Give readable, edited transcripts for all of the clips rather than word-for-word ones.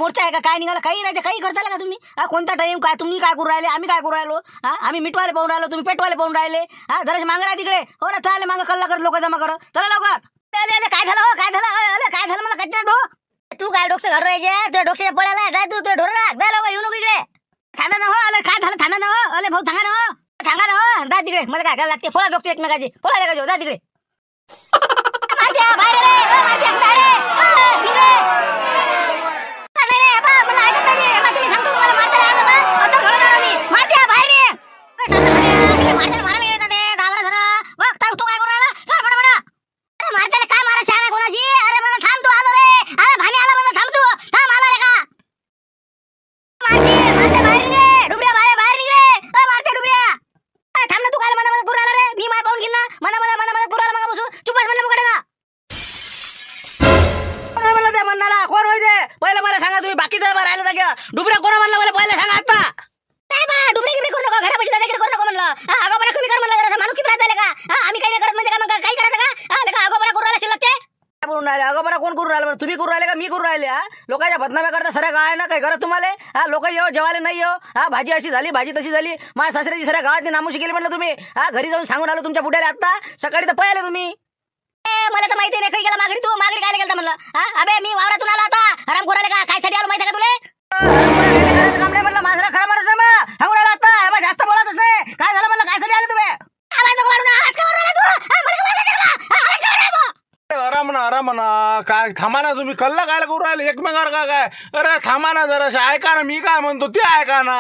मोर्चा आहे का काय निघाला काही नाही काही करता का तुम्ही कोणता टाइम काय तुम्ही काय करू राहिले आम्ही काय करू राहिलो आम्ही मिटवाले पाहून राहिलो तुम्ही पेटवाले पाहून राहिले जराशी मागं राहा तिकडे हो ना चालेल मागं कल्ला कर लोक जमा कर चला लवकर काय झालं हो काय झालं मला कच्च्या भाऊ तू काय डोकं घर राहायचे तुझ्या डोक्याच्या पळायला जाय तू ढोर राख जाय लवकर येऊ नको इकडे थांबा ना हो अले काय झालं थांबा ना हो अले भाऊ सांगा ना हो जा तिकडे मला काय लागते फोळा डोकते एकमेकाची फोळा लागायचे जा तिकडे मारत्या बाहेर रे मारत्या बाहेर इकडे मला ऐकत नाही तुम्ही सांगतो मला मारता आता घोडणार मी मारत्या बाहेर ये मारायला येतात ते दावरा जरा बघ तू काय करू राहिला चल बडा अरे मारत्याला काय मारा छान कोणाची अरे मला थांब तू आलो रे अरे भाणी आला मला थांब तू थांब आला रे का मारते बाहेर रे डुबऱ्या बाहेर निघ रे मारते डुबऱ्या थांब ना तू काय मला करू राहिला रे मी माय पाहून घेईन ना मला करू राहिला मग बसू चुप बस म्हणलं मुकडे ना म्हणलं ते म्हणणारा कोण होते पहिले मला सांगा तुम्ही बाकीचं राहिलं जाग्या डुबऱ्या कोण म्हणलं मला पहिले सांगा आता नाही बा डुबरे गिबरे करू नका घरापाशी दादा करू नको म्हणलं आगोपणा कमी कर म्हणलं जरा माणूस किती राहत का आम्ही काही नाही करत म्हणजे का मग काही करायचं का आगोपणा करू राहिला शिल्लक ते बोलून राहिले अगोपणा कोण करू राहिला तुम्ही करू राहिले का मी करू राहिले लोकांच्या बदनाम्या करता सऱ्या काय ना काही करत तुम्हाला लोक येऊ जेवायला नाही येऊ भाजी अशी झाली भाजी तशी झाली माझ्या सासऱ्याची सऱ्या गावात नामोशी केली म्हणलं तुम्ही घरी जाऊन सांगून आलो तुमच्या बुड्याला आता सकाळी तर पळाले तुम्ही मला तर माहिती नाही काही गेला मागरी तू मागरी काय गेलं म्हणलं अबे मी वावरातून आलो आता आराम करू राहिले का काय साठी आलो माहिती का तुला काम नाही म्हणलं माझा खरं मारू सांगून राहिला आता जास्त बोलतच नाही काय झालं म्हणलं काय साठी आले तुम्ही म्हणा काय थांबा ना तुम्ही कल्ला काय करू राहिले एकमेकावर काय अरे थांबा ना जरा ऐका ना मी काय म्हणतो ते ऐका ना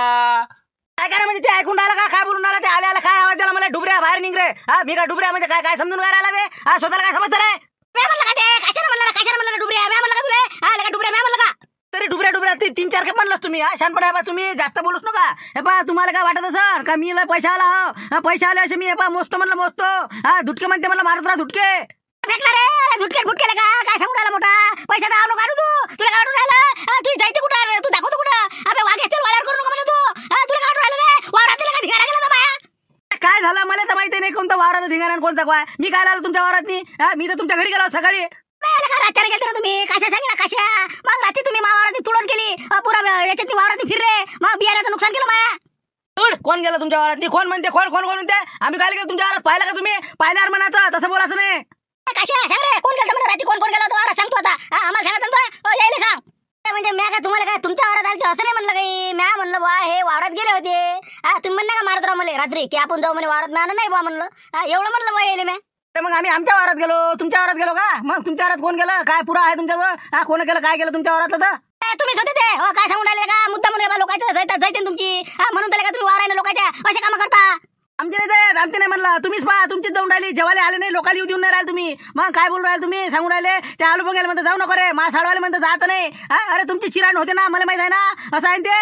काय करा म्हणजे ते ऐकून राहिला का काय बोलून राहिला ते आल्याला काय आवाज द्याला मला डुबऱ्या बाहेर निघ रे मी काय डुबऱ्या म्हणजे काय समजून काय राहिला ते स्वतःला काय समजतं रे कशाला म्हणलं डुबऱ्या म्हणलं का तुला डुबऱ्या म्हणलं का तरी डुबऱ्या तीन चार खेप म्हणलं तुम्ही शानपणा तुम्ही जास्त बोलूच नका हे पा तुम्हाला काय वाटत सर का मी पैसा आला हो पैसे आले असे मी मोजतो म्हणलं मोजतो धुटके म्हणते म्हणलं मारत राहा धुटके फेकणार रे झुटकेला का काय सांगू राहिला मोठा पैसा दाव नको काढू तू तुला काढून राहिला तू जायचं कुठं तू दाखवतो कुठं अबे वाघ असतील वाड्यावर करू नको म्हणलं तू तुला काढून राहिलं रे वावरात दिला का धिंगाणा गेला बाया काय झालं मला तर माहिती नाही कोणता वावरात धिंगाणा कोणता काय मी काय आलो तुमच्या वावरात मी तर तुमच्या घरी गेलो सकाळी रात्री गेलते ना तुम्ही कशा सांगे ना कशा मग रात्री तुम्ही वावरात तुडून केली पुरा याच्यात वावरात फिरले मग बियाण्याचं नुकसान केलं माया कोण गेलं तुमच्या वावरात कोण म्हणते कोण म्हणते आम्ही काय गेलो तुमच्या वावरात पाहिलं का तुम्ही पाहिल्यावर म्हणायचं तसं बोलायचं नाही कशा सांग रे कोण गेलं रात्री कोण गेला वावरात सांगतो आता आम्हाला सांगा यायला सांग म्हणजे म्या काय तुम्हाला काय तुमच्या वावरात आलते असं नाही म्हणलं काही म्या म्हणलं बा हे वावरात गेले होते तुम्ही म्हणलं का मारत राहा मला रात्री की आपण जाऊ म्हणे वावरात म्या नाही बा म्हणलं एवढं म्हणलं बा येईल म्या मग आम्ही आमच्या वावरात गेलो तुमच्या वावरात गेलो का मग तुमच्या वावरात कोण गेलं काय पुरा आहे तुमच्याजवळ कोण केलं काय केलं तुमच्या वावरातलं तर तुम्हीच होते ते काय सांगून राहिले का मुद्दा म्हणून लोकांच्या जायते तुमची म्हणून त्याला का तुम्ही वावराने लोकांच्या असे कामं करता आमचे नाही जायत आमचे नाही म्हणलं तुम्हीच पहा तुमचीच जाऊन राहिली जेवायला आले नाही लोकांना येऊ देऊन नाही राहिले तुम्ही मग काय बोलून राहिले तुम्ही सांगून राहिले ते आलू बघायला म्हणतात जाऊ नको रे मा साडवाले म्हणतात जायचं नाही अरे तुमची चिराण होते ना मला माहित आहे ना असं आहे ते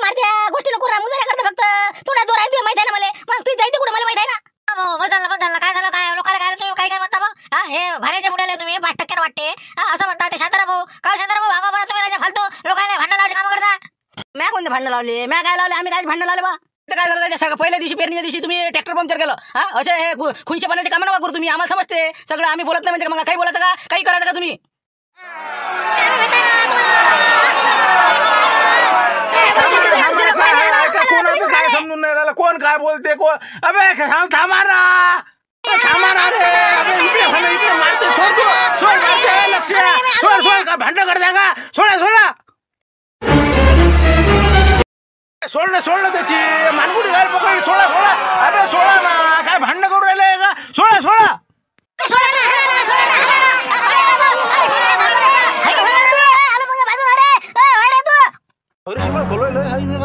मारते गोष्टी नको मुजऱ्या करते फक्त थोडा दूर आहे माहिती आहे ना मला मग तू जायचं कुठं मला माहिती आहे ना बदलला काय झालं काय लोकांना काय तुम्ही काय म्हणता मग हे भाड्याच्या मुलाला तुम्ही 5% वाटते असं म्हणता ते शांतारा भाऊ भागा बरं तुम्ही राजा फालतो लोकांना भांडण लावले काम करता म्या कोणते भांडण लावले म्या काय लावले आम्ही काय भांडण लावले बा काय झालं सगळं पहिल्या दिवशी पेरणीच्या दिवशी तुम्ही ट्रॅक्टर पंक्चर केलं असे हे खुनशे पाण्याचे काम नका करू तुम्ही आम्हाला समजते सगळं आम्ही बोलत नाही म्हणजे मग काही बोलत का काही करायचं का तुम्ही काय समजून नाही राहिलं कोण काय बोलते कोण अबे थांबा ना लक्ष भांडण करता का सोडा सोडलं त्याची मानगुडी गाडी पकडली सोडा अबे सोडा ना काय भांडण करू राहिले का सोडा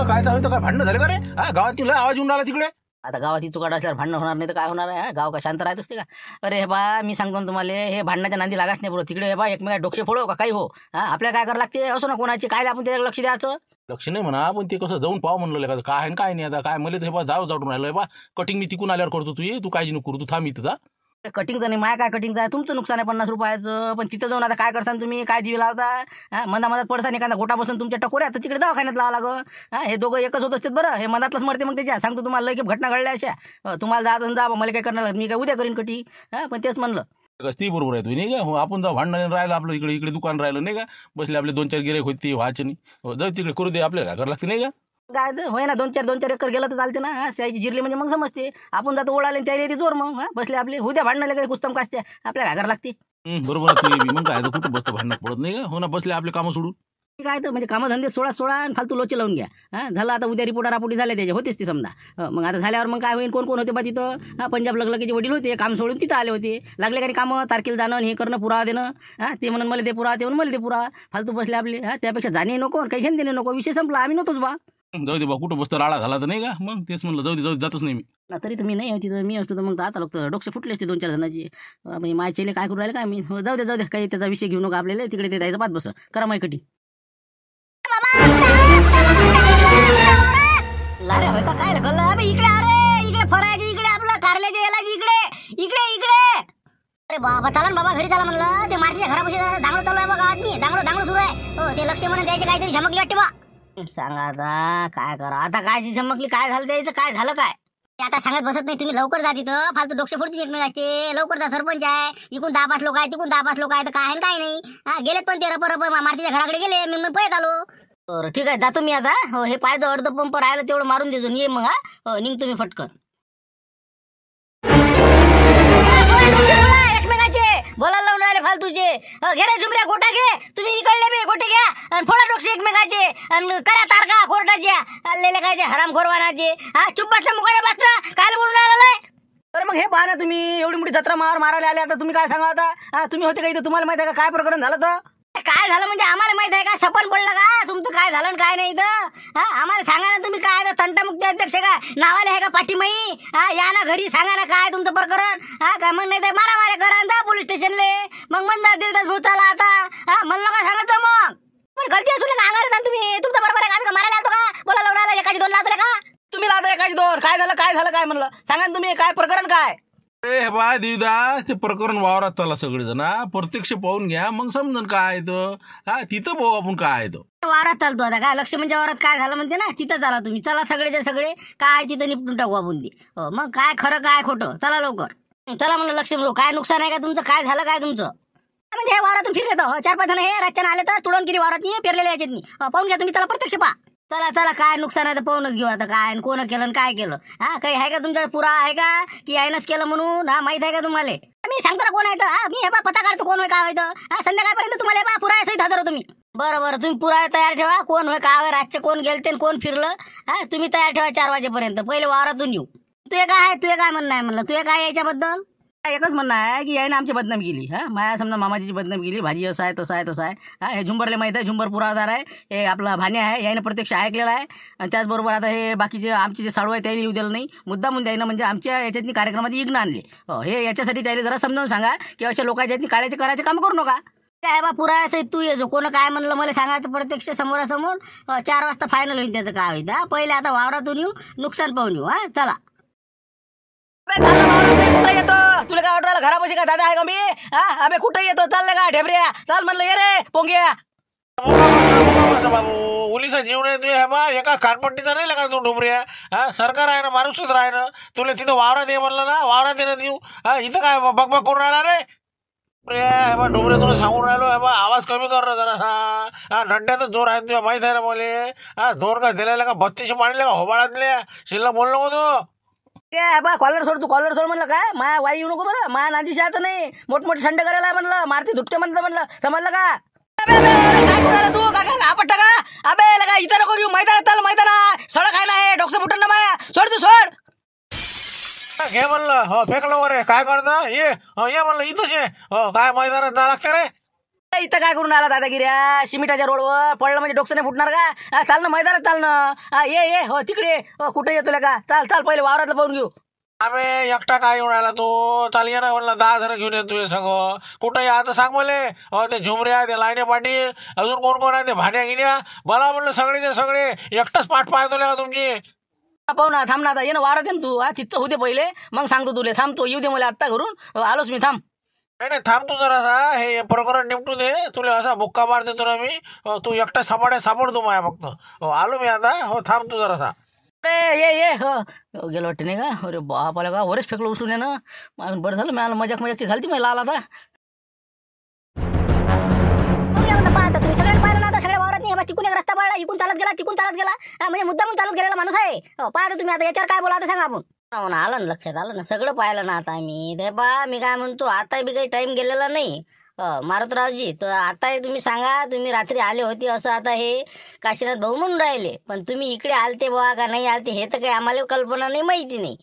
काय भांडण झाले का रे गावात तुला आवाज येऊन राहिला तिकडे आता गावात चुकाट असल्यावर भांडण होणार नाही तर काय होणार आहे गाव का शांत राहत असते का अरे हे बा मी सांगतो ना तुम्हाला हे भांडणाच्या नांदी लागाच नाही बरोबर तिकडे हे बा एकमेका डोके फोडो का काही हो आपल्याला काय करावं लागते असो ना कोणाची काय आपण त्याला लक्ष द्यायचं लक्ष नाही म्हणा पण ते कसं जाऊन पाव म्हणलं का काय काय नाही आता काय मला तर हे बा जाऊन राहिलं बा कटिंग मी तिकून आल्यावर करतो तू काळजी नको करू तू थांब इथं जा कटिंगचं नाही माय काय कटिंगचं आहे तुमचं नुकसान आहे 50 रुपयाचं पण तिथं जाऊन आता काय करसान तुम्ही काय दिवे लावता मधात पडसान एखादा गोटा बसून तुमच्या टकोऱ्या तर तिकडे दवाखान्यात लावा लागं हे दोघं एकच होत असतात बरं हे मधातलंच मरते मग त्याच्या सांगतो तुम्हाला लई घटना घडल्या अशा तुम्हाला जायचं जा मला काय करणार मी काय उद्या करीन कटी पण तेच म्हणलं ती बरोबर आहे तुम्ही नाही का हो आपण जाऊ भांडण राहिलं आपलं इकडे इकडे दुकान राहिलं नाही का बसले आपले 2-4 गिऱ्हाईक होती व्हायचे नाही हो जाऊ तिकडे करू दे आपल्याला काय करावं लागते नाही का काय तर होय ना 2-4 एकर गेलं तर चालते ना त्याची जिरली म्हणजे मग समजते आपण जातो ओढाले त्याला येते जोर मग बसले आपले उद्या भांडणाला काही कुस्तम कासते आपल्याला काय करावं लागते बरोबर आहे तुम्ही बी. मग काय तर कुठं बसतं भांडणात पडत नाही का हो ना बसले आपले कामं सोडून काय तर म्हणजे कामं धंदे सोडा आणि फालतू लोचे लावून घ्या झालं आता उद्या रिपोर्ट रापोटी झाले त्याचे होतेच ते समजा मग आता झाल्यावर मग काय होईल कोण कोण होते बा तिथं पंजाब लगलकीचे वडील होते काम सोडून तिथं आले होते लागले काही कामं तारखेला जाणं आणि हे करणं पुरावा देणं ते म्हणून मला ते पुरावा ते म्हणून मला ते पुरावा फालतू बसले आपले त्यापेक्षा जाणे नको काही घेणं देणे नको विषय संपला आम्ही नव्हतोच बा जाऊ दे बा कुठं बसतं राडा झाला तर नाही का मग तेच म्हणलं जाऊ दे जातच नाही मी तरी तर मी नाही आहे तिथं मी असतो तर मग आता लोक डोकं फुटले असते 2-4 जणांची म्हणजे माझ्याले काय करू राहिले काय मी जाऊ दे काही त्याचा विषय घेऊ नका आपल्याला तिकडे ते जायचं पाच बस करा माय कटी लारे होय का काय कळलं अबे इकडे अरे इकडे फरायचे इकडे आपलं कारल्याचे याला इकडे इकडे इकडे अरे बाबा चला ना बाबा घरी चला म्हणलं ते मारतीच्या घरापाशी दांगडो चालू आहे बघा आदमी दांगडो सुरू आहे हो ते लक्ष म्हणून द्यायचे काहीतरी झमकली वाटते बा सांगा आता काय करा आता काय झमकली काय झालं द्यायचं काय झालं काय आता सांगत बसत नाही तुम्ही लवकर जा तिथं फालतू डोकशे फोडतील एकमेकाचे लवकर जा सरपंच आहे इकून 10-5 लोक आहे तिकून 10-5 लोक आहे तर काय काय नाही गेलेत पण ते रप मारतीच्या घराकडे गेले मी मग पळत आलो बरं ठीक आहे जातो मी आता हो हे पायदो अर्ध पंप राहिलं तेवढं मारून देतो ये मग हो निघ तुम्ही फटकन एकमेकाचे बोलायला लावून राहिले फालतूचे घे रे झुमऱ्या गोटा घे तुम्ही इकडले बी गोटे घ्या आणि फोडा डोकशे एकमेकाचे आणि करा तारका कोर्टाच्या आलेले कायचे हरामखोर वानाचे चुप बसला मुकाडे बसला काय बोलून राहिलाय अरे मग हे पहा ना तुम्ही एवढी मोठी जत्रा मारायला आले आता तुम्ही काय सांगा आता तुम्ही होते काही तुम्हाला माहिती आहे का काय प्रकरण झालं तर काय झालं म्हणजे आम्हाला माहित आहे का सपन पडलं का तुमचं काय झालं काय नाही तर आम्हाला सांगा ना तुम्ही काय तंटामुक्ती अध्यक्ष का नावाले आहे का पाठीमाई या ना घरी सांगा ना काय तुमचं प्रकरण काय मग नाही तर मारा करा जा पोलीस स्टेशनले मग म्हणता दीडतास भूताला आता म्हणलं का सांगतो मग पण गलती असू नका अंगार तुम्ही तुमचं बरोबर आहे का आम्ही मारायला आलो का बोला लावला एकाची 2 लावले का तुम्ही लावता एकाची 2 काय झालं काय म्हणलं सांगा ना तुम्ही काय प्रकरण काय अरे बा देवदास ते प्रकरण वावरात चला सगळेजण प्रत्यक्ष पाहून घ्या मग समजून काय तर तिथं पाहू आपण काय तर वावरात चालतो आता काय लक्ष म्हणजे वावरात काय झालं म्हणते ना तिथं चला तुम्ही चला सगळेच्या सगळे काय तिथं निपटून टाकू आपण ते मग काय खरं काय खोटं चला लवकर चला म्हणलं लक्ष काय नुकसान आहे का तुमचं काय झालं काय तुमचं म्हणजे हे वावरातून फिरले तर 4-5 जण हे रातच्यानं आले तर तुडून किती वावरात नाही पेरलेले याच्यात पाहून घ्या तुम्ही त्याला प्रत्यक्ष पहा चला काय नुकसान आहे तर पाहूनच घेऊ आता काय कोण केलं काय केलं काही आहे का तुमच्याकडे पुरा आहे का की यायनच केलं म्हणून माहित आहे का तुम्हाला मी सांगतो ना कोण आहे तर मी हे बा पता काढतो कोण होय काय होतं संध्याकाळपर्यंत तुम्हाला बा पुरा सहित हजर हो तुम्ही बरं तुम्ही पुरा तयार ठेवा कोण होय काय होय रातचे कोण गेलते कोण फिरलं तुम्ही तयार ठेवा 4 वाजेपर्यंत पहिले वावरातून येऊ तुझे काय म्हणणं आहे म्हणलं तुझे काय याच्याबद्दल एकच म्हणणं आहे की यायनं आमची बदनामी केली माया समजा मामाजीची बदनामी केली भाजी असं आहे तसं आहे हे झुंबरले माहीत आहे झुंबर पुरावादार आहे हे आपला भाणे आहे यायनं प्रत्यक्ष ऐकलेला आहे आणि त्याचबरोबर आता हे बाकीचे आमचे जे साडू आहे त्याला येऊ दिलं नाही मुद्दामून द्यायनं म्हणजे आमच्या याच्यातनी कार्यक्रमात इग्न आणले हे याच्यासाठी त्याला जरा समजावून सांगा की अशा लोकांच्या यातनी काळ्याचे करायचे काम करू नका काय बा पुरा असं तू ये जो कोण काय म्हणलं मला सांगायचं प्रत्यक्ष समोरासमोर 4 वाजता फायनल होईल त्याचं काय होईल पहिले आता वावरातून येऊ नुकसान पाहून येऊ चला येतो तुला काय वाटलं घरापाशी का दादा आहे का मी अबे कुठे येतो चालले का ढेबऱ्या चाल म्हणलं ये रे पोंग्या बाबू उलीचा जीव नाही तुझ्या बा एका कानपट्टीचा नाही का तू डुबऱ्या सरकार आहे ना माणूसच राह ना तुला तिथं वावरात ये म्हणलं ना वावरात येणं देऊ इथं काय बघ करून राहिला रे बा डुबरे तुला सांगून राहिलो बा आवाज कमी कर ना जरा नड्यातच जोर आहे तुझ्या माहित आहे ना मला जोर का दिलेला का 32 मांडले का होबाळातल्या शिल्लक बोल नको तू बा कॉलर सोड म्हणलं काय माया वाई येऊ नको बरं माया नादी शाचं नाही मोठमोठे थंड करायला म्हणलं मारती धुटके म्हणलं समजलं का काय करू तू काय आपट्टा का अबे लगा इथं नको घेऊ मैदानात सडक आहे ना डोकं फुटन ना माया सोड घे म्हणलं हो फेकलं वर काय करता ये म्हणलं इथंच ये काय मैदानात जा लागते रे इथं काय करून आला दादागिऱ्या सिमिटाच्या रोडवर पडलं म्हणजे डोकं नाही फुटणार का चाल ना मैदानात चाल ना ये हो तिकडे कुठे येतो का चाल पहिले वावरातलं पाहून घेऊ अबे एकटा काय येऊन राहिला तू चाल ये ना म्हणलं 10 जण घेऊन येतो हे सगळं कुठं आता सांग मला ते झुमऱ्या ते लाईने पाटील अजून कोण आहे ते भाण्या गिण्या मला म्हणलं सगळेचे सगळे एकटाच पाठ पाहतो का तुमची पाहू ना थांब ना आता ये ना वावरात ये ना तू तिथं होते पहिले मग सांगतो तुला थांबतो येऊ दे मला आत्ता घरून आलोच मी थांब नाही थांब तू जरासा हे प्रकरण निपटू दे तुला असा बुक्का मार देतो ना मी तू एकटा सापडतो माझ्या फक्त आलो मी आता हो थांब तू जरासा अरे ये हो गेलं वाटते नाही का? अरे बाप आला का? वरच फेकलं उचलून यानं. बरं झालं मला मजाकची झाली ती मला आला आता. पाहता तुम्ही सगळ्यांना पाहिलं ना आता सगळ्या वावरात नाही तिकून एक रस्ता पडला इकून चालत गेला म्हणजे मुद्दामून चालत गेलेला माणूस आहे. पाहता तुम्ही आता याच्यावर काय बोला आता सांगा आपण. हो ना, आलं ना लक्षात आलं ना सगळं पाहिलं ना आता मी ते बा मी काय म्हणतो आता बी काही टाइम गेलेला नाही. मारुतरावजी तर आता तुम्ही सांगा तुम्ही रात्री आले होते असं आता हे काशीनाथ भाऊ म्हणून राहिले पण तुम्ही इकडे आलते बा का नाही आलते हे तर काही आम्हाला कल्पना नाही माहिती नाही.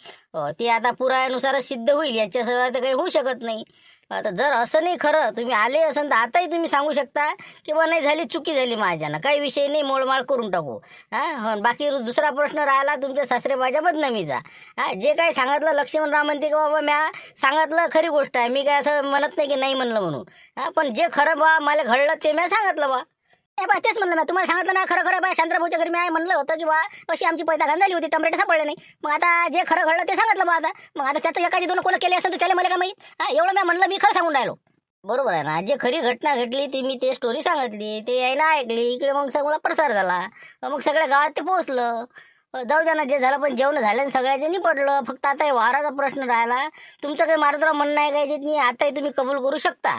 ते आता पुराव्यानुसारच सिद्ध होईल याच्याशिवाय तर काही होऊ शकत नाही. आता जर असं नाही खरं तुम्ही आले असेल तर आताही तुम्ही सांगू शकता की बा नाही झाली चुकी झाली माझ्यानं काही विषय नाही मोडमाळ करून टाकू. बाकी दुसरा प्रश्न राहिला तुमच्या सासरेबाच्या बदनामीचा. जे काही सांगितलं लक्ष्मणराव म्हणते की बाबा म्या सांगितलं खरी गोष्ट आहे मी काय असं म्हणत नाही की नाही म्हणलं म्हणून. पण जे खरं बा मला घडलं ते म्या सांगितलं बा. बा तेच म्हणलं मी तुम्हाला सांगितलं ना खरं खरं बा शांतराभाऊच्या घरी मी म्हणलं होतं की बा अशी आमची पैदा झाली होती टमाटे सापडले नाही. मग आता जे खरं घडलं ते सांगितलं बा आता. मग आता त्याचं एखादी दोन कोण केले असेल तर त्याला मला काय माहीत. एवढं मी म्हणलं मी खरं सांगून राहिलो. बरोबर आहे ना. जे खरी घटना घडली ती मी ते स्टोरी सांगितली ते यायला ऐकली इकडे मग सगळा प्रसार झाला. मग सगळ्या गावात ते पोहोचलं. जाऊ द्या ना जे झालं पण जेवण झालं आणि सगळ्याचे निपटलं. फक्त आता हे वाराचा प्रश्न राहिला. तुमचं काही मारुतराव म्हणणं आहे काय नाही आताही तुम्ही कबूल करू शकता.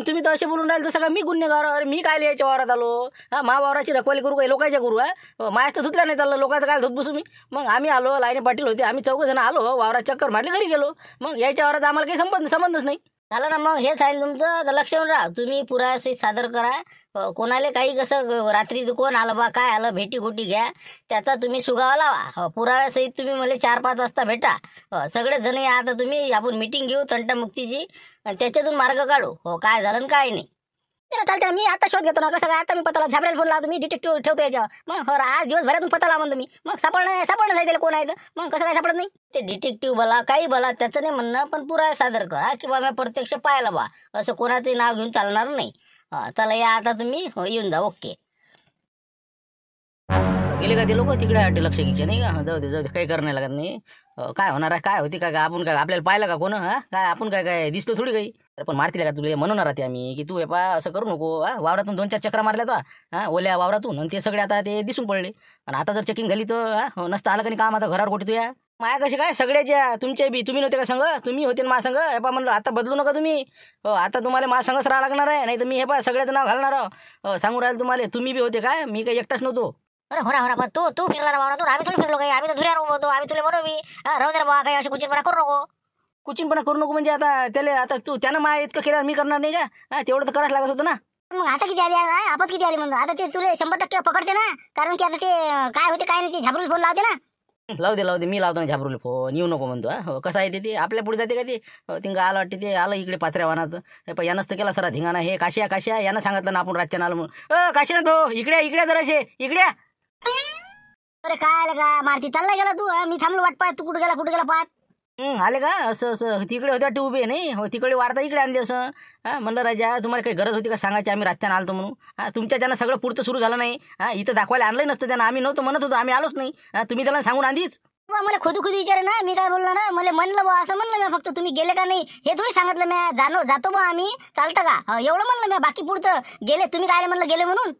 तुम्ही तर असे बोलून राहिले तसं का मी गुन्हेगार अरे मी काय याच्या वावरात आलो. मा वावराची रखवाली करू काही लोकांच्या करू. मायाच तर धुतल्या नाही चाललं लोकांचं काय धुत बसू मी. मग आम्ही आलो लाईने पाटील होते आम्ही 4 जण आलो वावरात चक्कर मारली घरी गेलो. मग याच्या वावरात आम्हाला काही संबंधच नाही. झालं ना मग हेच आहे तुमचं लक्षात तुम्ही पुराव्यासहित सादर करा. कोणाला काही कसं रात्री कोण आलं बा काय आलं भेटी गोटी घ्या त्याचा तुम्ही सुगावा लावा. पुराव्यासहित तुम्ही मला 4-5 वाजता भेटा. सगळे जण या आता तुम्ही आपण मिटिंग घेऊ तंटामुक्तीची त्याच्यातून मार्ग काढू. काय झालं आणि काय नाही चालते. मी आता शोध घेतो ना कसं काय आता मी पत्ता झाबरेल फोन लावतो मी डिटेक्टिव्ह ठेवतो याच्यावर. मग आज दिवसभरातून पत्ता लावा म्हणतो मी. मग सापडणं नाही त्याला कोण आहे तर मग कसं काय सापडत नाही. ते डिटेक्टिव्ह बोला काही बोला त्याचं नाही म्हणणं पण पुरावा सादर करा की बा मी प्रत्यक्ष पाहिलं बा असं कोणाचंही नाव घेऊन चालणार नाही. चला या आता तुम्ही येऊन जा. ओके गेले का ते लोक तिकडे लक्ष घ्यायचे नाही का. जाऊ दे काही करणं लागत नाही. काय होणार आहे काय होती काय आपण काय आपल्याला पाहिलं का कोण काय आपण काय दिसतो थोडी काही. पण मारतील का तुला म्हणून राहते आम्ही की तू हे पा असं करू नको. वावरातून 2-4 चक्रा मारल्या तर ओल्या वावरातून आणि ते सगळे आता ते दिसून पडले. आणि आता जर चेकिंग झाली तर नसतं आलं का नाही काम आता घरावर कुठे तू या माया कशी काय सगळ्याच्या तुमच्या बी तुम्ही नव्हते का संघ तुम्ही होते मा संघ हे पा म्हणलं आता बदलू नका तुम्ही. आता तुम्हाला मा संघच राहा लागणार आहे नाही तर मी हे पा सगळ्याचं नाव घालणार आहो. सांगू राहिलं तुम्हाला तुम्ही बी होते काय मी काही एकटाच नव्हतो. अरे हो पण तू फिरला वावरातून आम्ही थोडी फिरलो काही आम्ही तर धुऱ्या होतो आम्ही तुला म्हणू मी राहू दे बा काही अशी कुचिनपणा करू नको. कुचिनपणा करू नको म्हणजे आता त्याला आता तू त्यानं मा इतकं केल्यावर मी करणार नाही का. तेवढं तर करायच लागत होतं ना. मग आता किती आली आपत किती आली म्हणतो आता ते तुला 100% पकडते ना कारण की आता ते काय होते काय नाही ते झाबरूल फोन लावते ना. लावू दे मी लावतो ना झाबरूल फोन येऊ नको म्हणतो. कसं आहे ते आपल्या पुढे जाते का ते तिंग आलं वाटते ते आलं इकडे पाचऱ्या वाहनाचं यानंच तर केला सरा धिंगाणा हे काशिया यानं सांगितलं ना आपण रातच्या आलं म्हणून. काशीनाथ भाऊ इकडे जराशे इकडे. अरे काय आलं का मारती चालला गेला तू मी थांबलो वाट पाहत तू कुठे गेला पाहत. आले का असं तिकडे होत्या वाटते उभे नाही हो तिकडे वाढता इकडे आणले असं. म्हणलं राजा तुम्हाला काही गरज होती का सांगायची आम्ही रातच्यानं आलतो म्हणून. तुमच्या ज्यानं सगळं पुढचं सुरू झालं नाही इथं दाखवायला आणलंही नसतं त्यांना आम्ही नव्हतं म्हणत होतो आम्ही आलोच नाही. तुम्ही त्याला सांगून आधीच मला खुद विचारे ना मी काय बोललो ना मला म्हणलं बा असं म्हणलं मी फक्त तुम्ही गेले का नाही हे थोडी सांगितलं मी जातो बा आम्ही चालतं का एवढं म्हणलं मी बाकी पुढचं गेले तुम्ही काय म्हणलं गेले म्हणून.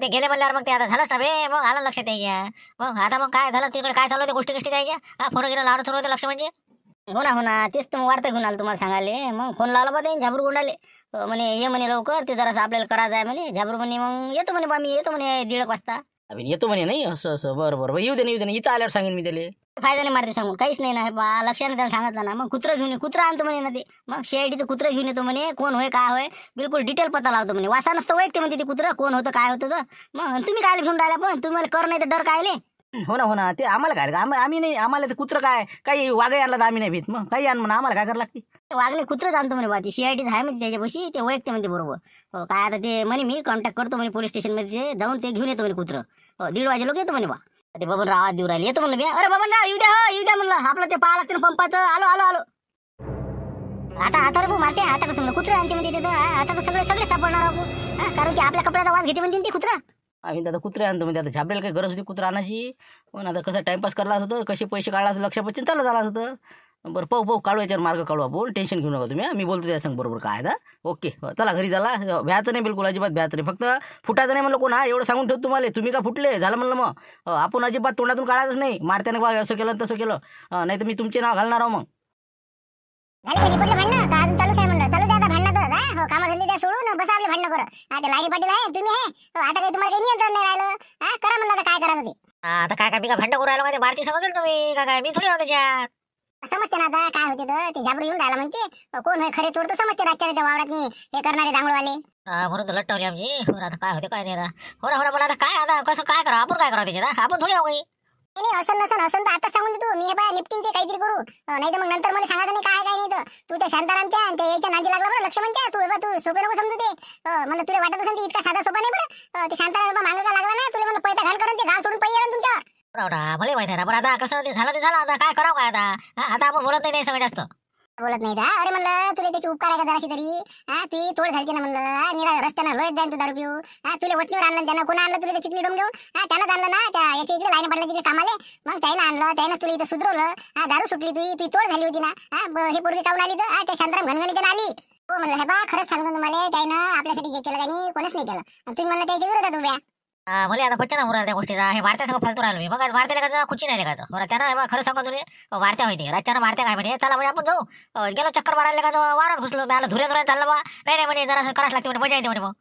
ते गेले म्हणल्यावर मग ते आता झालंच ना मग आलं लक्षात यायच्या. मग आता मग काय झालं तिकडे काय चालू होते गोष्टी द्यायच्या फोन गेला लावणं सुरू होते लक्ष म्हणजे. हो ना तेच तर मग वार्ता घेऊन आलं तुम्हाला सांगाले. मग फोन लावला बा ते झाबरू गुंडाले म्हणे ये म्हणे लवकर ते जरासं आपल्याला करायचं आहे म्हणे. झाबरू म्हणे मग येतो म्हणे बा मी येतो म्हणे 1:30 वाजता. अभि येतो म्हणे नाही असं बरं येऊ दे इथं आल्यावर सांगेन मी त्याला. फायदा नाही मारते सांगून काहीच नाही ना बा लक्षाने त्याला सांगितलं ना. मग कुत्रं घेऊन कुत्रं आणतो म्हणे ना ते मग CIDचं कुत्रं घेऊन येतो म्हणे कोण होय काय होय बिलकुल डिटेल पता लावतो म्हणे. वासा नसतं वैयक्ते म्हणते ते कुत्रं कोण होतं काय होतं तर. मग तुम्ही काय घेऊन राहिला पण तुम्हाला कर नाही तर डर कायले. हो ना ते आम्हाला काय आम्ही नाही आम्हाला ते कुत्रं काय काही वाघही आणला तर आम्ही नाही भीत मग काही आण म्हणा आम्हाला काय करायला लागते. वाघने कुत्रंच आणतो म्हणे बा ती CIDचं आहे म्हणजे त्याच्यापाशी ते वैयक्ते म्हणते बरोबर. काय आता ते म्हणे मी कॉन्टॅक्ट करतो म्हणे पोलीस स्टेशनमध्ये जाऊन ते घेऊन येतो म्हणे कुत्रं. 1:30 वाजे लोक येतो म्हणे बा. ते बबनराव आवाज देऊ राहिले येतो म्हणलं मी. अरे बबनराव येऊ द्या म्हणलं आपलं ते पाहा लागते ना पंपाचं. आलो आता मारते आता कसं म्हणलं कुत्रं आणते म्हणजे आता तर सगळे सापडणार आपण कारण की आपल्या कपड्याचा वास घेते म्हणते ती कुत्रा. आम्ही आता कुत्रे आणतो म्हणजे आता झाबरेला काही गरज होती कुत्रा आणायची पण आता कसं टाइमपास करायला होतं कसे पैसे काढला लक्षापासून चालत आला होतं. बरं पाहू काढू याच्यावर मार्ग काढू आपण, टेन्शन घेऊ नका तुम्ही मी बोलतो त्या संग बरोबर काय आहे ओके चला घरी झाला भ्यायचं नाही बिलकुल अजिबात भ्यायचं नाही फक्त फुटायचं नाही म्हणलं कोण एवढं सांगून ठेवतो तुम्हाला तुम्ही का फुटले झालं म्हणलं मग आपण अजिबात तोंडातून काढायच नाही मारत्याने बा असं केलं तसं केलं नाही तर मी तुमचे नाव घालणार आहो मग झाली पडले भांडणं का अजून चालूच आहे म्हणलं चालू द्या आता भांडणं तर हो कामाधंदे द्या सोडून बसा आपले भांडणं करत आता लाईनी पाटील आहे तुम्ही आहे आता काही तुम्हाला काही नियंत्रण नाही राहिलं करा म्हणलं आता काय करायचं ते आता काय मी का भांडण करू राहिलो का ते भारती सगळं केलं तुम्ही काय मी थोडी होते त्याच्यात समजते ना आता काय होते तर ते झाबरू येऊन राहिला म्हणते कोण होय खरे चोर तर समजते रातच्या त्या वावरात हे करणारे दांगडवाले म्हणून तर लट्टवली आमची बरं आता काय होते काय नाही आता हो ना पण आता काय आता कसं काय करा आपण काय करा त्याच्यात आपण थोडी हो काही नाही असं तर आता सांगून देतो मी हे बाय निपटीन ते काहीतरी करू नाही तर मग नंतर मला सांगायचं नाही काय नाही तर तू त्या शांतारामच्या आणि त्या याच्या नादी लागला बरं लक्ष्मणच्या तू सोपे नको समजू ते म्हणलं तुला वाटत असेल इतका साधा सोपा नाही बरं ते शांताराम मागं लागला ना तुला म्हणलं पैसा घाल करून ते गाव सोडून पाहिजे ना तुमच्यावर बरोबर भले माहिती आहे ना पण आता कसं ते झालं आता काय करावं काय आता आपण बोलत नाही सगळं जास्त बोलत नाही का अरे म्हणलं तुला त्याची उपकार आहे का जराशी तरी ती तोड झाली ना म्हणलं निरा रस्त्यानं लोयत जाईन तू दारू पिऊ तुला वटणीवर आणलं त्यानं कोणा आणलं तुला चिकली डोम घेऊन त्यानंच आणलं ना त्या याच्या इकडे लाईन पडलं तिकडे कामाले मग त्यानं आणलं त्यानं तुला इथं सुधरवलं दारू सुटली ती तोड झाली होती ना हे पोरगी काऊन आली तर त्या शांताराम घनघणीतून आली हो म्हणलं हे बा खरंच सांगतो तुम्हाला त्यानं आपल्यासाठी जे केलं काही कोणीच नाही केलं आणि तुम्ही म्हणलं त्याच्या विरोधात उभ्या भले आता बच्चा ना उरा त्या गोष्टीचा हे वारत्या सगळं फालतू राहिलो मी मग वारत्या लेखाचं खुची नाही लेखाचं बरं त्यानं खरं सांगा तुला वारत्या होती रातच्यानं वारत्या काय म्हणे चला म्हणजे आपण जाऊ गेलो चक्कर मारायला लेखाचं वारात घुसलो मला धुऱ्या चाललं बा नाही म्हणे जरा करायला लागते म्हणे मजा येते म्हणे मग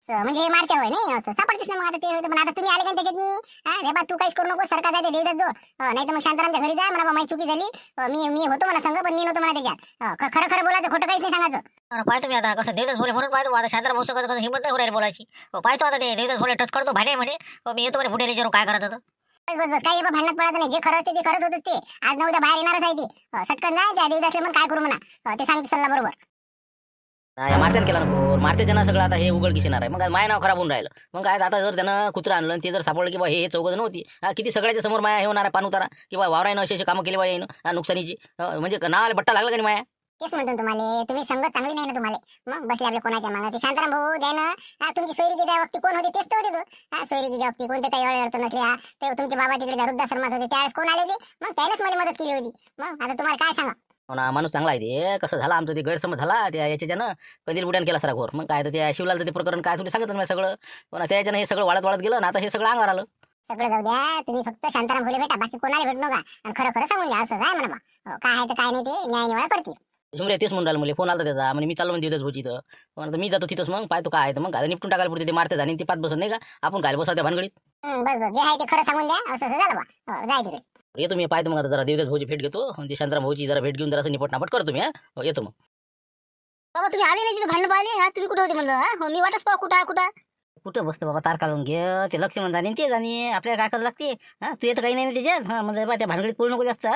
म्हणजे हे मारते होय नाही असं सापडतेस ना मग आता ते पण आता तुम्ही आले का त्याच्यात मी रे बा तू काहीच करू नको सरकार जाते देवदास जोड नाही तर मग शांतारामच्या घरी जा म्हणा माझी चुकी झाली मी होतो मला संघ पण मी नव्हतो मला त्याच्यात खरं बोलायचं खोटं काहीच नाही सांगायचं पाहतो मी आता कसं देवदास बोले म्हणून पाहतो आता शांताराम भाऊ कसं हिंमत नाही होईल बोलायची पाहतो आता ते देवदास बोले टच करतो भाडे म्हणे मी येतो म्हणे पुढे विचारू काय करायचं बस काही भांडणात पडायचं नाही जे खरं असते ते खरंच होतच ते आज ना उद्या बाहेर येणारच आहे ते सटकन नाही त्या देवदासले म्हणून काय करू म्हणा ते सांगते सल्ला बरोबर मारत्यानं केला ना मारत्याच्या ना सगळं आता हे उघड किशेणार आहे मग माय नाव खराब होऊन राहिलं मग काय आता जर त्यानं कुत्रं आणलं आणि ते जर सापडलं की बा हे चौघ नव्हती किती सगळ्याच्या समोर माया हे होणार आहे पान उतारा किंवा वावरायनं असे कामं केली बा येईन नुकसानीची म्हणजे नावाला बट्टा लागला का नाही माया तेच म्हणतो तुम्हाला तुम्ही संगत चांगली नाही ना तुम्हाला मग बसले आपल्या कोणाच्या मागं ते शांताराम भाऊ द्यानं तुमची सोयरीकी त्या वक्ती कोण होते तेच तर होते तो सोयरीकीच्या वक्ती कोणते काही अडचण नसल्या ते तुमचे बाबा तिकडे वृद्धाश्रमात होते त्यावेळेस कोण आले होते मग त्यानेच मला मदत केली होती मग आता तुम्हाला काय सांगा हो ना माणूस चांगला आहे ते कसं झालं आमचं ते गैरसमज झाला त्या याच्यानं कधी बुड्यान केला सरा घोर मग काय तर त्या शिवलालचं ते प्रकरण काय तुला सांगितलं मी सगळं पण त्याच्यानं हे सगळं वाढत गेलं ना आता हे सगळं अंगावर आलं सगळं जाऊ द्या तुम्ही फक्त शांताराम भोले भेटा बाकी कोणाला भेटू नका आणि खरं सांगून द्या असं आहे म्हणा काय आहे तर काय नाही ते न्याय निवाडा करतील झुमरे तेच म्हणून राहिलं मला फोन आला त्याचा म्हणजे मी चाललो म्हणते देवदास भाऊची इथं पण मी जातो तिथंच मग पाहतो काय आहे तर मग आता निपटून टाकायला पुढे ते मारते आणि ते पाच बसत नाही का आपण काय बसव त्या भानगडीत बस जे आहे ते खरं सांगून द्या असं झालं बा जाय तिकडे येतो मी पाहतो मग आता जरा देवदास भाऊची भेट घेतो आणि ते शांताराम भाऊची जरा भेट घेऊन जरा निपटनापट करतो मी येतो मग बाबा तुम्ही आले नाही तिथे भांडण पाहिले तुम्ही कुठे होते म्हणलं मी वाटच पाहा कुठं कुठं बसतं बाबा तारका लावून घे ते लक्ष्मण जाणे ते जाणे आपल्याला काय करावं लागते तू येतं काही नाही ना त्याच्यात म्हणजे बा त्या भानगडीत पडू नको जास्त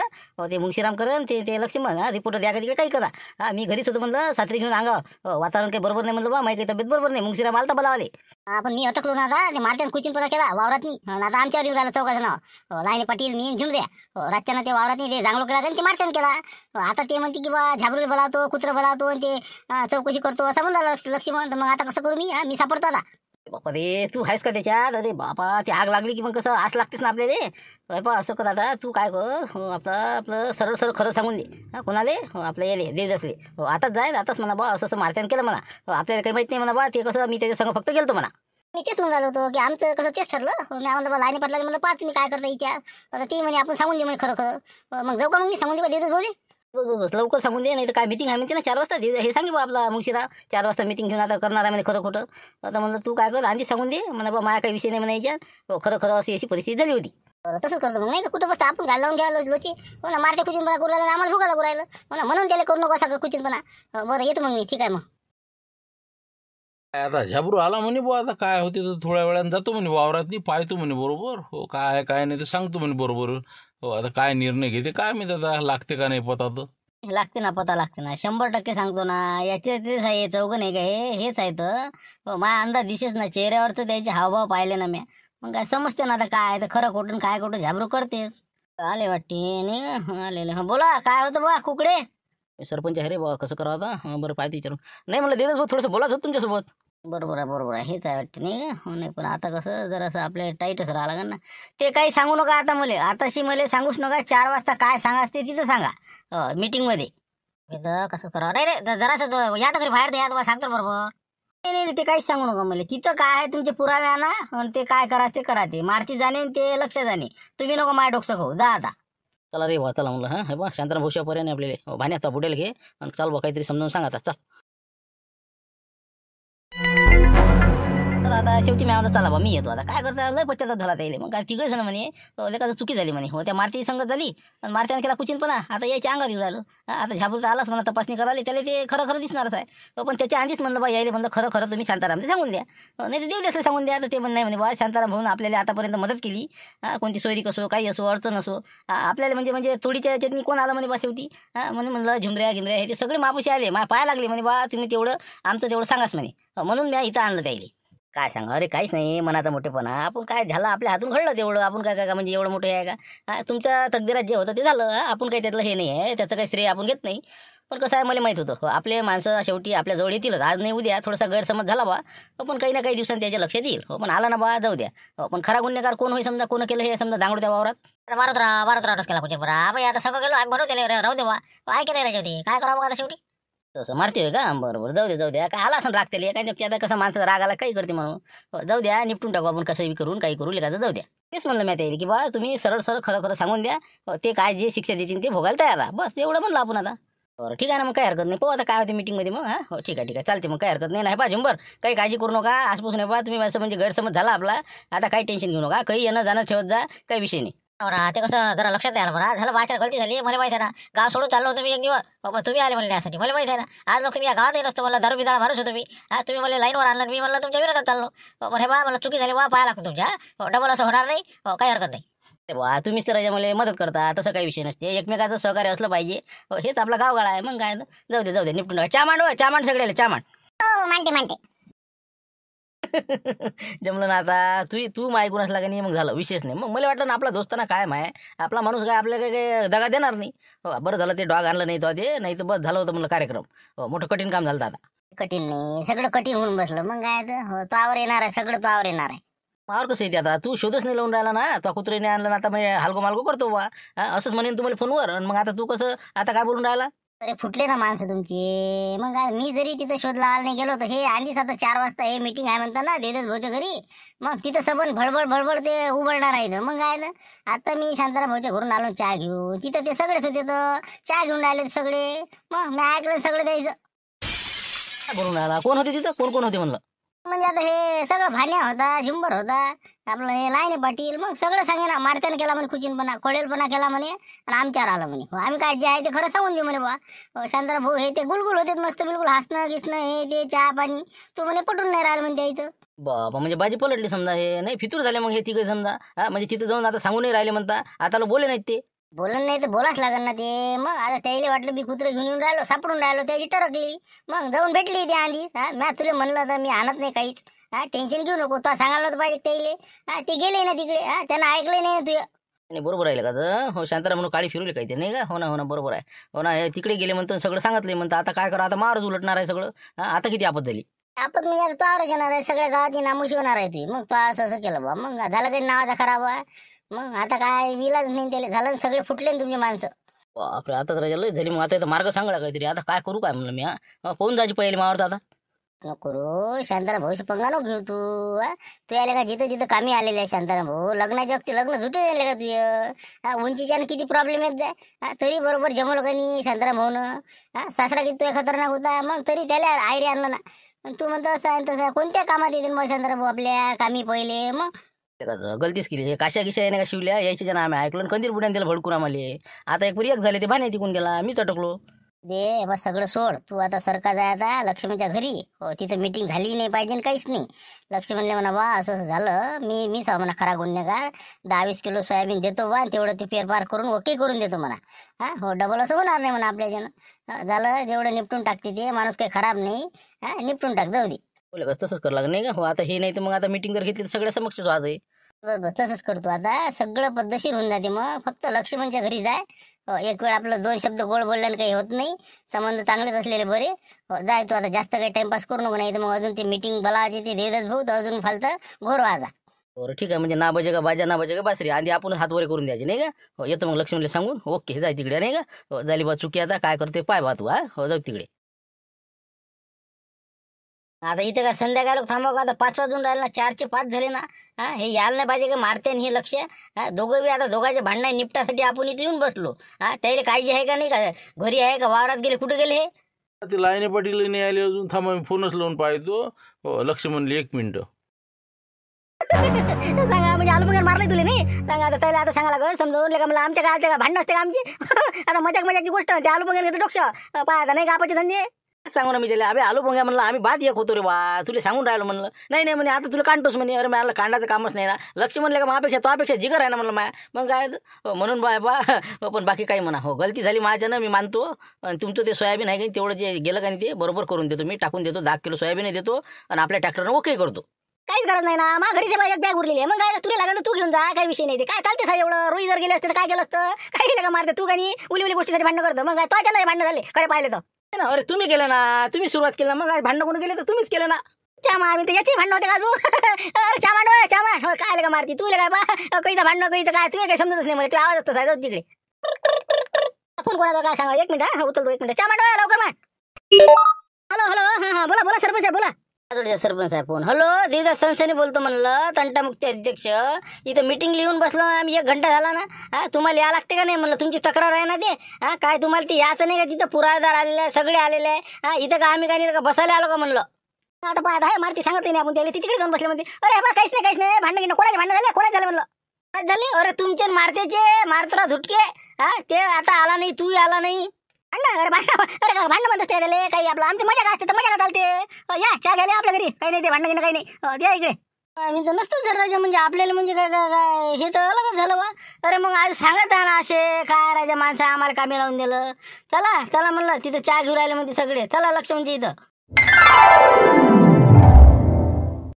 ते मुंशीराम करण ते लक्ष्मण रिपोर्टर द्या का तिकडे काही करा मी घरीच होतो म्हणलं सासरी घेऊन अंगाव वातावरण काही बरोबर नाही म्हणलं बा माहिती तब्येत बरोबर नाही मुंशीराम आलता बोलावाले आपण मी अटकलो ना आता ते मारत्यान कुचिन पता केला वावरात नाही आता आमच्यावर येऊन राहिलं चौकाचं नाव लाईने पाटील मी झुमऱ्या रातच्यानं ते वावरात नाही ते जांगलो केला ते मारत्यान केला आता ते म्हणते की बा झाबरूल बोलावतो कुत्र बोलावतो आणि ते चौकशी करतो असं म्हणलं लक्ष्मण मग आता कसं करू मी सापडतो आता बापा रे तू आहेस का त्याच्यात अरे बापा ती आग लागली की मग कसं आस लागतेस ना आपल्याला बापा असं कर आता तू काय कर आपलं सरळ खरं सांगून दे कोणाले आपलं येले देवदासले आताच जाईल आताच म्हणा बा असं मारत्यान केलं म्हणा आपल्याला काही माहिती नाही म्हणा बा ते कसं मी त्याच्या संग फक्त गेलतो म्हणा मी तेच म्हणालो होतो की आमचं कसं तेच ठरलं मी म्हणलं बा लाईनी पडला म्हणलं पाच तुम्ही काय करता इच्छा आता ती म्हणे आपण सांगून दे म्हणे खरं मग जाऊ का मग मी सांगून दे का देवदास बोले बस लवकर सांगून दे नाही तर काय मिटिंग आहे म्हणते ना 4 वाजता हे सांगे बा आपला मुंशीरा 4 वाजता मिटिंग घेऊन आता करणार आहे म्हणजे खरं खोटं आता म्हणलं तू काय कर आधी सांगून दे म्हणा बा माझ्या काही विषय नाही म्हणायच्या खरं अशी परिस्थिती झाली होती तसंच करतो मग नाही का कुठं बसता आपण घाल लावून घ्या लोची हो ना मारते कुचिनपणा करू राहिला आम्हाला भुका लागू राहिलं म्हणून त्याला करू नको सगळं कुचिनपणा बरं येतो मग मी ठीक आहे मग आता झाबरू आला म्हणे बुवा आता काय होते तर थोड्या वेळानं जातो म्हणे वावरात नाही पाहतो म्हणे बरोबर हो काय आहे काय नाही तर सांगतो म्हणे बरोबर हो आता काय निर्णय घेते काय मी दादा लागते का नाही पता तर लागते ना पता लागते ना 100% सांगतो ना याचे तेच आहे चौघ नाही का हेच आहे तर माझा अंदाज दिसेच ना चेहऱ्यावरचं त्याचे हावभाव पाहिले ना मी मग काय समजते ना आता काय तर खरं खोटून काय खोटं झाबरू करतेस आले वाटते नाही आलेले बोला काय होतं बा कुकडे सरपंच अरे बा कसं करावं आता बरं पाहतो विचारून नाही म्हणलं देवदास भाऊ थोडंसं बोलाच होतं तुमच्यासोबत बरोबर आहे हेच आहे वाटतं नाही का हो नाही पण आता कसं जरासं आपल्या टाईटच राहा लागेल ना ते काही सांगू नका आता मला आताशी मला सांगूच नका 4 वाजता काय सांगाच ते तिथं सांगा मीटिंगमध्ये इथं कसं करावं नाही रे जरासं या तर घरी बाहेर द्या तुम्हाला सांगतो बरोबर नाही ते काहीच सांगू नका मला तिथं काय आहे तुमचे पुरावे आणा आणि ते काय करा ते करा ते मारती जाणे आणि ते लक्ष जाणे तुम्ही नको माय डोकं खाऊ जा आता चला रे बा चला म्हणलं हे बा शांतराम भविष्यापर्यंत आपल्याला भाने आता बुडेल घे आणि चाल बा काहीतरी समजावून सांगा आता चल तर आता शेवटी मी आता चला बा मी येतो आता काय करता लय पश्चाताप झाला त्याला मग काय तिघ जण म्हणे लेखाचं चुकी झाली म्हणे हो त्या मारती संगत झाली आणि मारत्याने केला कुचिनपणा आता यायच्या अंगात येऊ राहिलं आता झापूरचा आलाच म्हणा तपासणी करायला त्याला ते खरं दिसणारच आहे पण त्याच्या आधीच म्हणलं बा यायला म्हणलं खरं तुम्ही शांताराम ते सांगून द्या नाही तर देऊ द्या सांगून द्या तर ते पण नाही म्हणे बा शांताराम भाऊन आपल्याला आतापर्यंत मदत केली कोणती सोयरीक असो काही असो अडचण असो आपल्याला म्हणजे थोडीच्या याच्यातनी कोण आलं म्हणे बा शेवटी म्हणे म्हणलं झुमऱ्या गिमऱ्या हे ते सगळे मापुशी आले पाया लागले म्हणे बा तुम्ही तेवढं आमचं तेवढं सांगाच म्हणे म्हणून मी इथं आणलं त्याला काय सांगा अरे काहीच नाही मनाचा मोठेपणा आपण काय झालं आपल्या हातून घडलं तेवढं आपण काय म्हणजे एवढं मोठं आहे का तुमच्या तकदीरात जे होतं ते झालं आपण काही त्यातलं हे नाही आहे त्याचं काही श्रेय आपण घेत नाही पण कसं आहे मला माहीत होतं आपले माणसं शेवटी आपल्या जवळ येतीलच आज नाही उद्या थोडासा गैरसमज झाला बा पण काही ना काही दिवसांनी त्याच्या लक्षात येईल पण आला ना बा जाऊ द्या पण खरा गुन्हेगार कोण होई समजा कोण केलं हे समजा दांगडू त्या वावरात मारत राहतच केला कुठे बरा बाई आता सगळं गेलो आम्ही बरोबर त्याला राहू दे बा काय केलं राहायचे होती काय करावं आता शेवटी तसं मारते होय का बरोबर जाऊ द्या काय आला असं राग त्याला काय नक्की आता कसं माणसाचा राग आला काही करते म्हणून जाऊ द्या निपटून टाकू आपण कसं करून काही करू लेखाचं जाऊ द्या तेच म्हणलं मी त्याला की बा तुम्ही सरळ खरं सांगून द्या ते काय जे शिक्षा देतील ते भोगायला तयार आहे बस एवढं म्हणलं आपण आता बरं ठीक आहे ना मग काही हरकत नाही पाहू आता काय होते मीटिंगमध्ये मग हो ठीक आहे चालते मग काही हरकत नाही पाहिजे बरं काही काळजी करू नका आजपासून बा तुम्ही असं म्हणजे गैरसमज झाला आपला आता काही टेन्शन घेऊ नका काही येणं जाणं ठेवत जा काही विषय नाही ते कसं जरा लक्षात द्यायला बरं झालं बाहेर गलती झाली मला माहिती आहे ना गाव सोडून चाललो होतो मी एक दिवस बाबा तुम्ही आले म्हणले यासाठी मला माहिती आहे ना आज लोक तुम्ही या गावात येत असतो मला दारू बिदाळा मारूच होतो मी तुम्ही मला लाईनवर आणलं मी म्हणलं तुमच्या विरोधात चाललो पण हे बा मला चुकी झाली बा पाहा लागतो तुमच्या डबल असं होणार नाही काही हरकत नाही बा तुम्हीच तर मला मदत करता तसं काही विषय नसते एकमेकाचं सहकार्य असलं पाहिजे हेच आपला गावगाळा आहे मग काय जाऊ दे निपटून चा मांड सगळ्याला चा मांड हो मांडते जमलं ना आता तू ऐकून असला का नाही मग झालं विशेष नाही मग मला वाटलं ना आपला दोस्ताना काय माय आपला माणूस काय आपल्याला काही दगा देणार नाही बरं झालं ते डॉग आणलं नाही तो ते नाही तर बस झालं होतं म्हणलं कार्यक्रम मोठं कठीण काम झालं आता कठीण नाही सगळं कठीण होऊन बसलं मग काय तो आवर येणार आहे सगळं तो आवर येणार आहे मावर कसं येते आता तू शोधच नाही लावून राहिला ना तो कुत्रीने आणलं ना आता मी हलको मालको करतो बा असंच म्हणेन तुम्हाला फोनवर मग आता तू कसं आता काय बोलून राहिला अरे फुटले ना माणसं तुमची मग काय मी जरी तिथं शोध लावायला नाही गेलो तर हे आधीच आता 4 वाजता हे मीटिंग आहे म्हणता ना देवदास भाऊच्या घरी मग तिथं सबन भडबड ते उबळणार आहे मग काय आता मी शांताराम भाऊच्या घरून आलो चहा घेऊ तिथं ते सगळेच होते तर चहा घेऊन राहिले सगळे मग मी ऐकलं सगळं द्यायचं बोलून राहिला कोण होते तिथं कोण होते म्हणलं म्हणजे आता हे सगळं भान्या होता झुंबर होता आपलं हे लाईने पाटील मग सगळं सांगे ना मारत्याने केला म्हणे खुचिनपणा खोडेलपणा केला म्हणे आणि आमच्यावर आलं म्हणे आम्ही काय जे आहे ते खरं सांगून देऊ म्हणे बा शांताराम भाऊ हे ते गुलगुल होते मस्त बिलकुल हसणं गिसणं हे ते चहा पाणी तू म्हणे पटून नाही राहिलं म्हणे द्यायचं बाबा म्हणजे बाजी पलटली समजा हे नाही फितूर झाले मग हे तिकडे समजा म्हणजे तिथं जाऊन आता सांगून नाही राहिले म्हणता आता बोले नाहीत ते बोलणं नाही तर बोलाच लागल ना ते मग आता त्याला वाटलं मी कुत्रे घेऊन येऊन राहिलो सापडून राहिलो त्याची टरकली मग जाऊन भेटली त्या आधी मी तुला म्हणलं तर मी आणत नाही काहीच टेन्शन घेऊ नको तो सांगायला पाहिजे त्याला ते गेले ना तिकडे त्यांना ऐकलं नाही तुझं नाही बरोबर आहे का हो शांताराम म्हणून काळी फिरवली काही ते नाही का हो ना बरोबर आहे हो ना हे तिकडे गेले म्हणतो सगळं सांगितलं म्हणतं आता काय करा आता मारच उलटणार आहे सगळं आता किती आपत झाली आपण म्हणजे आता तो आवरच येणार आहे सगळ्या गावाची नामुशी होणार आहे तुझी मग तो असं केलं बा मग झालं काही नावाचा खराब आहे मग आता काय इलाज नाही त्याला झालं सगळे फुटले ना तुमचे माणसं बापरे आता तर लय झाली मग आता मार्ग सांगा काहीतरी आता काय करू काय म्हणलं मी पाहून जायची पहिले मावरत आता नको रो शांताराम भाऊ पंगा नको घेऊ तू आले का जिथं कामी आलेले आहे शांताराम भाऊ लग्नाच्या वक्ती लग्न झुटे राहिले का तुझ्या उंचीच्या किती प्रॉब्लेम येत जाय तरी बरोबर जमवलं का नाही शांताराम भाऊन सासरा किती तुझ्या खतरनाक होता मग तरी त्याला आयरे आणलं ना तू म्हणतो असं आहे तसं कोणत्या कामात येतील मग शांताराम भाऊ आपल्या कामी पहिले मग गलतीच केली हे काशा किशा याने का शिवल्या यायचे जण आम्ही ऐकलं कंदीर बुड्याने त्याला भडकून आम्हाला आता एक झाले ते भाने तिकून गेला मी चटकलो दे बस सगळं सोड तू आता सरका जाय आता लक्ष्मीच्या घरी हो तिथं मीटिंग झाली नाही पाहिजे काहीच नाही लक्ष्मी म्हणले म्हणा बा असं झालं मी म्हणा खरा गुन्हेगार 10-20 किलो सोयाबीन देतो बा तेवढं ते फेरफार करून ओके करून देतो म्हणा हो डबल असं होणार नाही म्हणा आपल्याच्यानं झालं जेवढं निपटून टाकते ते माणूस काही खराब नाही निपटून टाक जाऊ दे बोले तसंच करावं लागलं नाही का हो आता हे नाही तर मग आता मीटिंग जर घेतली तर सगळ्या समक्षच वाज आहे बस तसंच करतो आता सगळं पद्धतशीर होऊन जाते मग फक्त लक्ष्मणच्या घरी जाय हो, एक वेळ आपलं 2 शब्द गोड बोलल्यानं काही होत नाही. संबंध चांगलेच असलेले बरे. हो, जाय तू आता जास्त काही टाइमपास करू नको, नाही तर मग अजून ते मीटिंग बोलावायची ते देवदास भाऊ तर अजून फालतं घोर वाजा. बरं ठीक आहे, म्हणजे ना बजेगा बाजा ना बजेगा बासरी आधी आपण हातवरे करून द्यायचे नाही का. हो येतो मग लक्ष्मणला सांगून. ओके जाय तिकडे नाही का. हो झाली बा चुकी, आता काय करते पाय बा तू. हा हो जाऊ तिकडे. आता इथे का संध्याकाळ थांबा का, आता 5 वाजून राहिले ना, 4चे 5 झाले ना. हा हे यायला नाही पाहिजे का मारते हे लक्ष. हा दोघं बी आता दोघांच्या भांडणं निपटासाठी आपण इथे येऊन बसलो. हा त्याला काळजी आहे का नाही का, घरी आहे का वावरात गेले कुठे गेले हे. ते लाईने पाटील नाही आले अजून, थांबा मी फोनच लावून पाहतो. हो लक्ष म्हणले 1 मिनिट. सांगा म्हणजे आलू वगैरे मारले तुले नाही सांगा. आता त्याला आता सांगा लागत समजावून का मला आमच्या काय भांडण असते का आमची. आता मजाकची गोष्ट ते आलू वगैरे घेतो डोक्ष पाय आता नाही का आपाचे धंदे. सांगू ना मी त्याला अबे आलू पोंग्या म्हणलं आम्ही बाद एक होतो रे बा, तुला सांगून राहिलो म्हणलं. नाही म्हणे आता तुला काढतोस म्हणे. अरे मला कांडाचं कामच नाही ना. लक्ष म्हणलं का माझ्यापेक्षा तोपेक्षा जिगर आहे ना म्हणलं माया. मग काय म्हणून बा पण बाकी काही म्हणा. हो गलती झाली माझ्यानं मी मानतो. आणि तुमचं ते सोयाबीन आहे का तेवढं जे गेलं का ते बरोबर करून देतो मी, टाकून देतो 10 किलो सोयाबीन देतो आणि आपल्या ट्रॅक्टरनं ओके करतो. काहीच गरज नाही ना, मग घरीच एक बॅग उरलेली आहे. मग काय तुला लागलं तू घेऊन जा, काही विषय नाही. ते काय चालते साहेब एवढं. रोई जर गेले असते तर काय केलं असतं, काही का मारते तू काही उली गोष्टीसाठी भांडण करतो. मग काय तो नाही भांडण झाले खरे पाहिले तर. अरे तुम्ही केलं ना, तुम्ही सुरुवात केली ना, मग काय भांडण कोण केलं तर तुम्हीच केलं ना. चामा आम्ही तर याची भांडण होते का अजून. अरे चामा काय का मारती तुला काय बा कहीचं भांडण कहीचं काय तुला काही समजतच नाही. मला तू आवाज असतो साहेब तिकडे. फोन कोणाचा काय सांगा. 1 मिनिट उचलतो 1 मिनिट. चामा लवकर मान. हॅलो हा बोला सरपंच साहेब बोला. सरपंच साहेब फोन. हॅलो देवदास संस्थेने बोलतो म्हणलं, तंटामुक्ती अध्यक्ष. इथं मीटिंग लिहून बसलो आम्ही 1 घंटा झाला ना. हा तुम्हाला या लागते का नाही म्हणलं, तुमची तक्रार आहे ना ते. हा काय तुम्हाला ते याचं नाही का, तिथं पुरावेदार आलेले आहे सगळे आलेले आहे. हा इथं का आम्ही काय नाही का बसायला आलो का म्हणलं. आता पाहत आहे मारती सांगत नाही आपण त्याला तिकडे जाऊन बसले म्हणते. अरे बा काहीच नाही भांडण कोणाचे भांडण झाले कोणाचे झाले म्हणलं. झाले अरे तुमचे मारतेचे मारतरा झुटके. हा ते आता आला नाही, तू आला नाही. अरे भांडण म्हणत असते त्याला काही आपलं आमची मजा काय असते तर मजा का चालते. या चहा घ्यायला आपल्या घरी काही नाही ते भांडण काही नाही. द्या इकडे. आम्ही तर नसतंच राजा, म्हणजे आपल्याला म्हणजे काय हे तर अलगच झालं बा. अरे मग आज सांगत आहे ना असे काय राजा माणसं आम्हाला कामी लावून दिलं. चला म्हणलं तिथं चहा घेऊन राहिले म्हणजे सगळे. चला लक्ष म्हणजे इथं